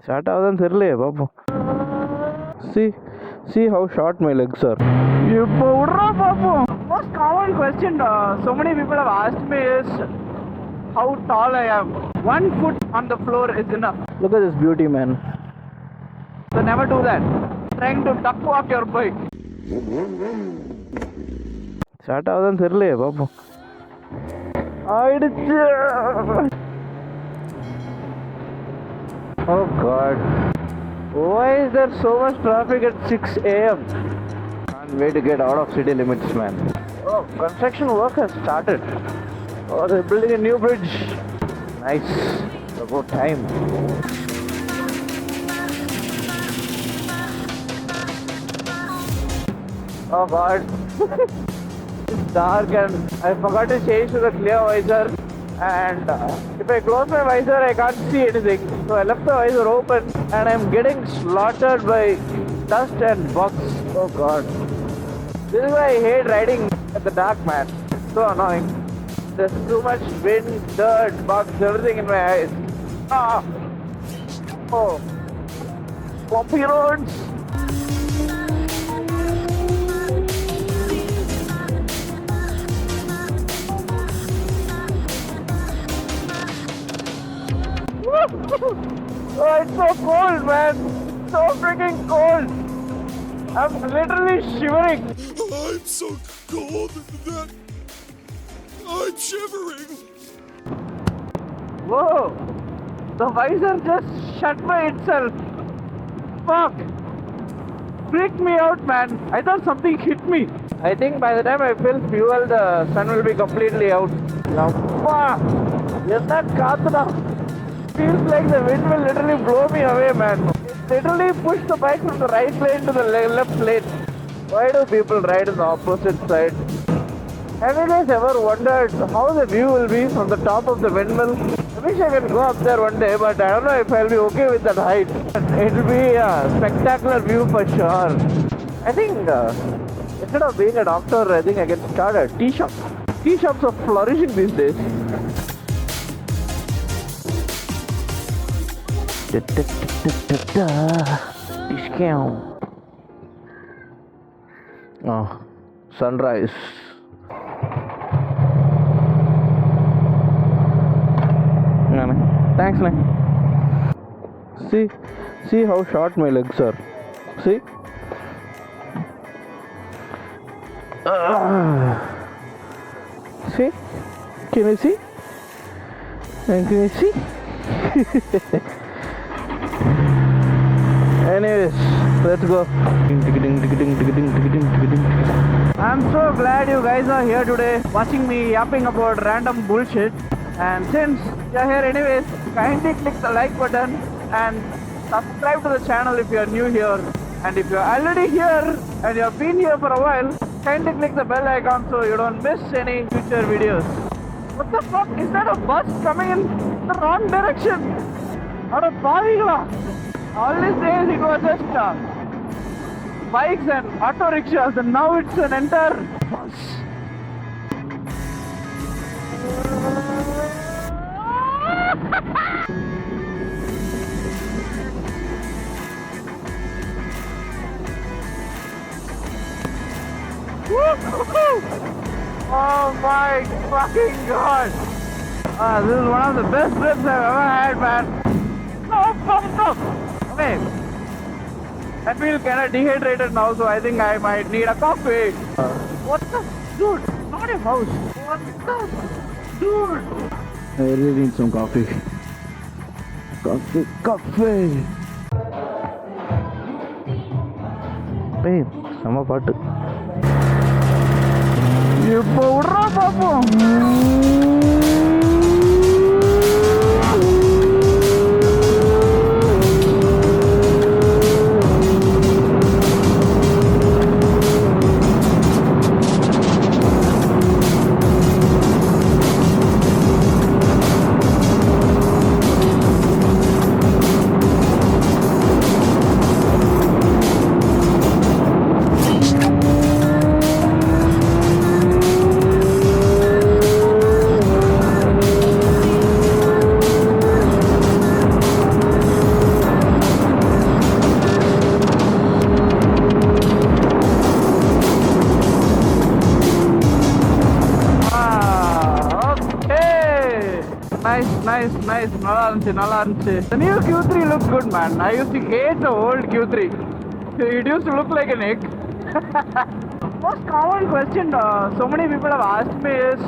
Start ஆகுதுன்னு தெரியலையே பாப்போம். See how short my legs are. இப்போ விட்றா பாப்போம். Most common question so many people have asked me is how tall I am. 1 foot on the floor is enough. Look at this beauty, man. So never do that. Trying to duck walk your bike. Start ஆகுதுன்னு தெரியலையே பாப்போம். ஆயிடுச்சு. Oh God. Why is there so much traffic at 6 a.m.? Can't wait to get out of city limits, man. Oh, construction work has started. Oh, they're building a new bridge. Nice. About time. Oh God. It's dark and I forgot to change to the clear visor. And if I close my visor, I can't see anything. So I left the visor open and I'm getting slaughtered by dust and bugs. Oh God. This is why I hate riding at the dark, man. It's so annoying. There's too much wind, dirt, bugs, everything in my eyes. Ah! Oh. Bumpy roads. Oh, it's so cold, man. So freaking cold. I'm literally shivering. I'm so cold that I'm shivering. Whoa. The visor just shut by itself. Fuck. Freaked me out, man. I thought something hit me. I think by the time I fill fuel, the sun will be completely out. Now, fuck. Is that Kathana? Feels like the wind will literally blow me away, man. It literally pushed the bike from the right lane to the left lane. Why do people ride on the opposite side? Have you guys ever wondered how the view will be from the top of the windmill? I wish I could go up there one day, but I don't know if I'll be okay with that height. It will be a spectacular view for sure. I think instead of being a doctor, I think I can start a tea shop. Tea shops are flourishing these days. Discount. Oh, sunrise. Thanks, man. See how short my legs are. See? See? Can you see? And can you see? Anyways, let's go. I'm so glad you guys are here today watching me yapping about random bullshit. And since you're here anyways, kindly click the like button and subscribe to the channel if you're new here. And if you're already here and you've been here for a while, kindly click the bell icon so you don't miss any future videos. What the fuck? Is that a bus coming in the wrong direction? Or a parigla? All these days it was just bikes and auto rickshaws, and now it's an entire bus. Oh my fucking God! This is one of the best trips I've ever had, man. No. Okay. I feel kind of dehydrated now, so I think I might need a coffee. What the? Dude, not a house. What the? Dude. I really need some coffee. Coffee. Babe, sama பாட்டு. இப்போ விட்றா பாப்போம். guys, nalla irundhuchu. The new Q3 looks good, man. I used to hate the old Q3. It used to look like an egg. Most common question so many people have asked me is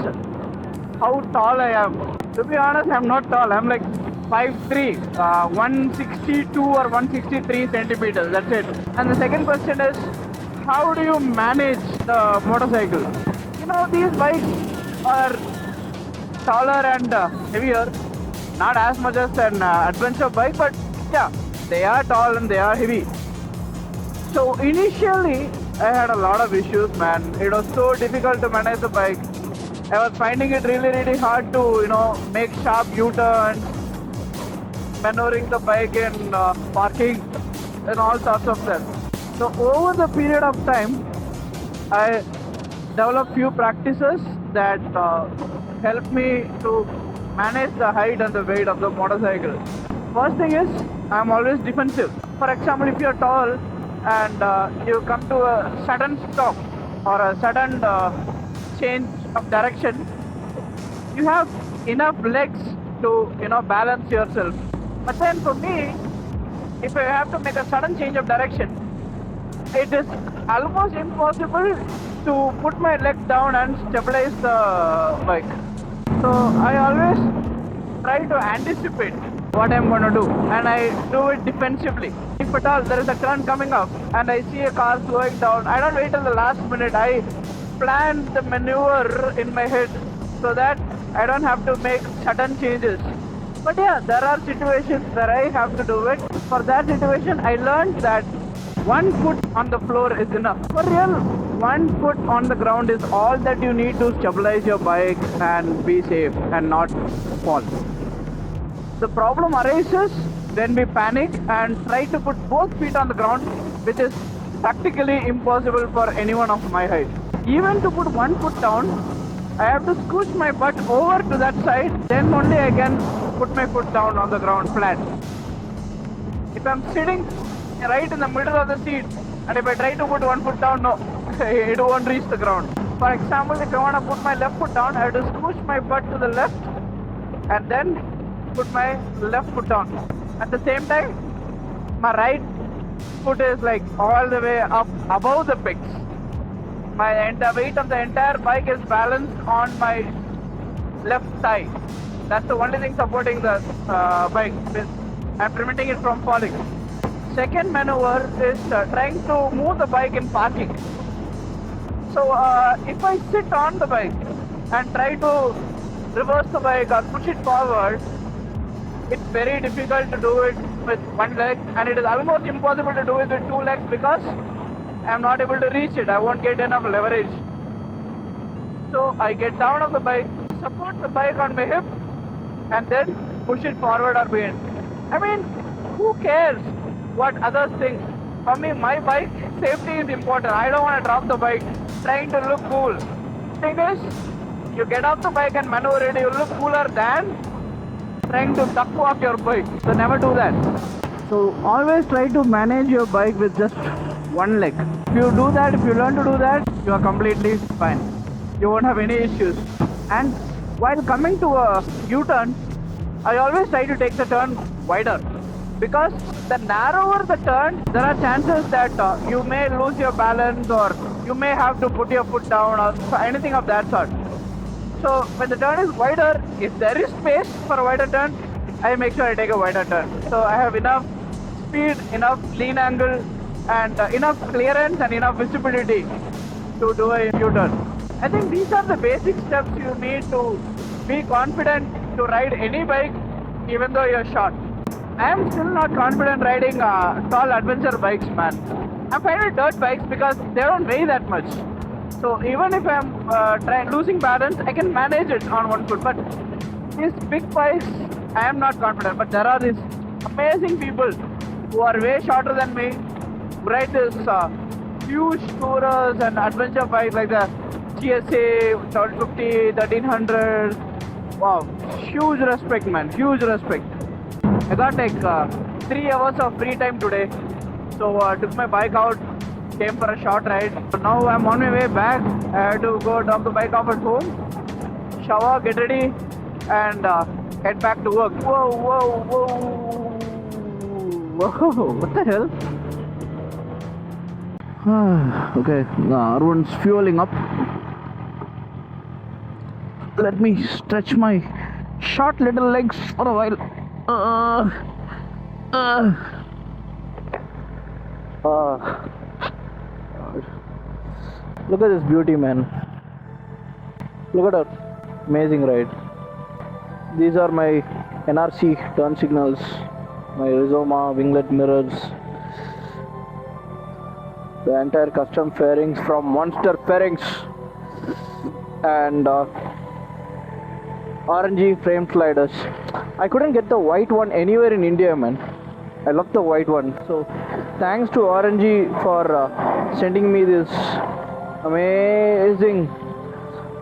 how tall I am. To be honest, I'm not tall. I'm like 5'3", 162 or 163 centimeters. That's it. And the second question is, how do you manage the motorcycle? You know, these bikes are taller and heavier. Not as much as an adventure bike, but yeah, they are tall and they are heavy. So initially, I had a lot of issues, man. It was so difficult to manage the bike. I was finding it really hard to, make sharp U-turns, maneuvering the bike in parking, and all sorts of stuff. So over the period of time, I developed few practices that help me to manage the height and the weight of the motorcycle. First thing is, I'm always defensive. For example, if you're tall and you come to a sudden stop or a sudden change of direction, you have enough legs to balance yourself. But then for me, if I have to make a sudden change of direction, it is almost impossible to put my leg down and stabilize the bike. So I always try to anticipate what I'm going to do, and I do it defensively. If at all there is a turn coming up and I see a car slowing down, I don't wait till the last minute. I plan the maneuver in my head so that I don't have to make sudden changes. But yeah, there are situations where I have to do it. For that situation, I learned that one foot on the floor is enough. For real, one foot on the ground is all that you need to stabilize your bike and be safe and not fall. The problem arises when we panic and try to put both feet on the ground, which is practically impossible for anyone of my height. Even to put one foot down, I have to scooch my butt over to that side, then only I can put my foot down on the ground flat. If I'm sitting right in the middle of the seat and if I try to put one foot down, no, it won't reach the ground. For example, if I want to put my left foot down, I have to scooch my butt to the left and then put my left foot down. At the same time, my right foot is like all the way up above the pegs. The weight of the entire bike is balanced on my left thigh. That's the only thing supporting the bike and preventing it from falling. Second maneuver is trying to move the bike in parking. So if I sit on the bike and try to reverse the bike or push it forward, it's very difficult to do it with one leg, and it is almost impossible to do it with two legs because I'm not able to reach it. I won't get enough leverage. So I get down of the bike, support the bike on my hip, and then push it forward or behind. I mean, who cares what others think? For me, my bike safety is important. I don't want to drop the bike trying to look cool. Thing is, you get off the bike and maneuver it, you look cooler than trying to duck walk your bike. So never do that. So always try to manage your bike with just one leg. If you do that, if you learn to do that, you are completely fine. You won't have any issues. And while coming to a U-turn, I always try to take the turn wider. Because the narrower the turn, there are chances that you may lose your balance or you may have to put your foot down or anything of that sort. So when the turn is wider, if there is space for a wider turn, I make sure I take a wider turn. So I have enough speed, enough lean angle, and enough clearance and enough visibility to do a U-turn. I think these are the basic steps you need to be confident to ride any bike, even though you're short. I am still not confident riding tall adventure bikes, man. I'm fine with dirt bikes because they don't weigh that much. So even if I'm losing balance, I can manage it on one foot. But these big bikes, I am not confident. But there are these amazing people who are way shorter than me, who ride this huge tourers and adventure bikes like the GSA 1250, 1300. Wow, huge respect, man, huge respect. I got like 3 hours of free time today, so took my bike out, came for a short ride. So now I'm on my way back. I had to go drop the bike off at home, shower, get ready, and head back to work. Whoa, whoa, whoa. Whoa, what the hell? Okay, everyone's fueling up. Let me stretch my short little legs for a while. Look at this beauty, man. Look at that. Amazing ride. These are my NRC turn signals, my Rizoma winglet mirrors, the entire custom fairings from Monster Fairings, and orangey frame sliders. I couldn't get the white one anywhere in India, man. I love the white one. So thanks to orangey for sending me this amazing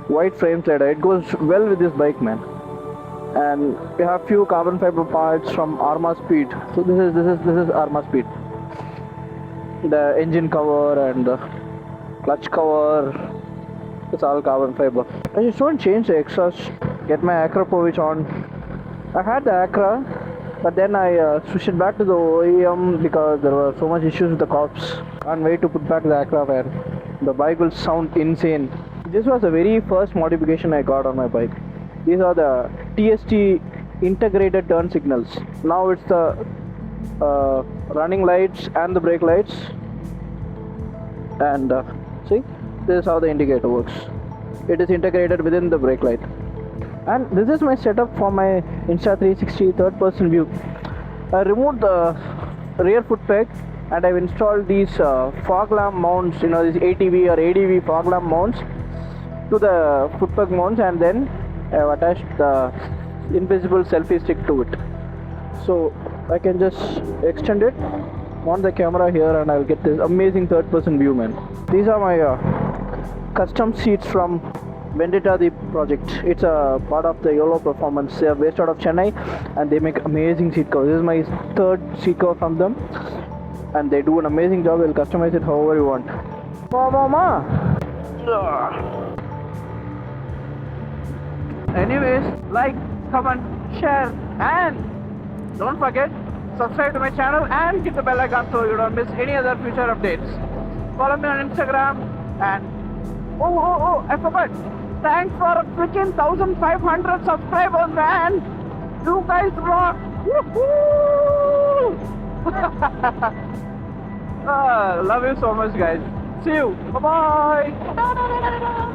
white frame slider. It goes well with this bike, man. And we have few carbon fiber parts from Arma Speed. So this is Arma Speed. The engine cover and the clutch cover, it's all carbon fiber. I just don't change the exhaust. Get my Acra Povich on. I had the Acra, but then I switched it back to the OEM because there were so much issues with the cops. Can't wait to put back the Acra, man. The bike will sound insane. This was the very first modification I got on my bike. These are the TST integrated turn signals. Now it's the running lights and the brake lights. And see, this is how the indicator works. It is integrated within the brake light. And this is my setup for my Insta360 third person view. I removed the rear foot peg and I've installed these fog lamp mounts, these ATV or ADV fog lamp mounts to the foot peg mounts, and then I've attached the invisible selfie stick to it. So I can just extend it on the camera here and I'll get this amazing third person view, man. These are my custom seats from Vendetta the project. It's a part of the YOLO Performance. They are based out of Chennai and they make amazing seat covers. This is my third seat cover from them and they do an amazing job. You'll customize it however you want. Mama. Anyways, like, comment, share, and don't forget, subscribe to my channel and hit the bell icon so you don't miss any other future updates. Follow me on Instagram and I forgot. Thanks for freaking 1,500 subscribers, man. You guys rock. Woohoo! Love you so much, guys. See you. Bye bye.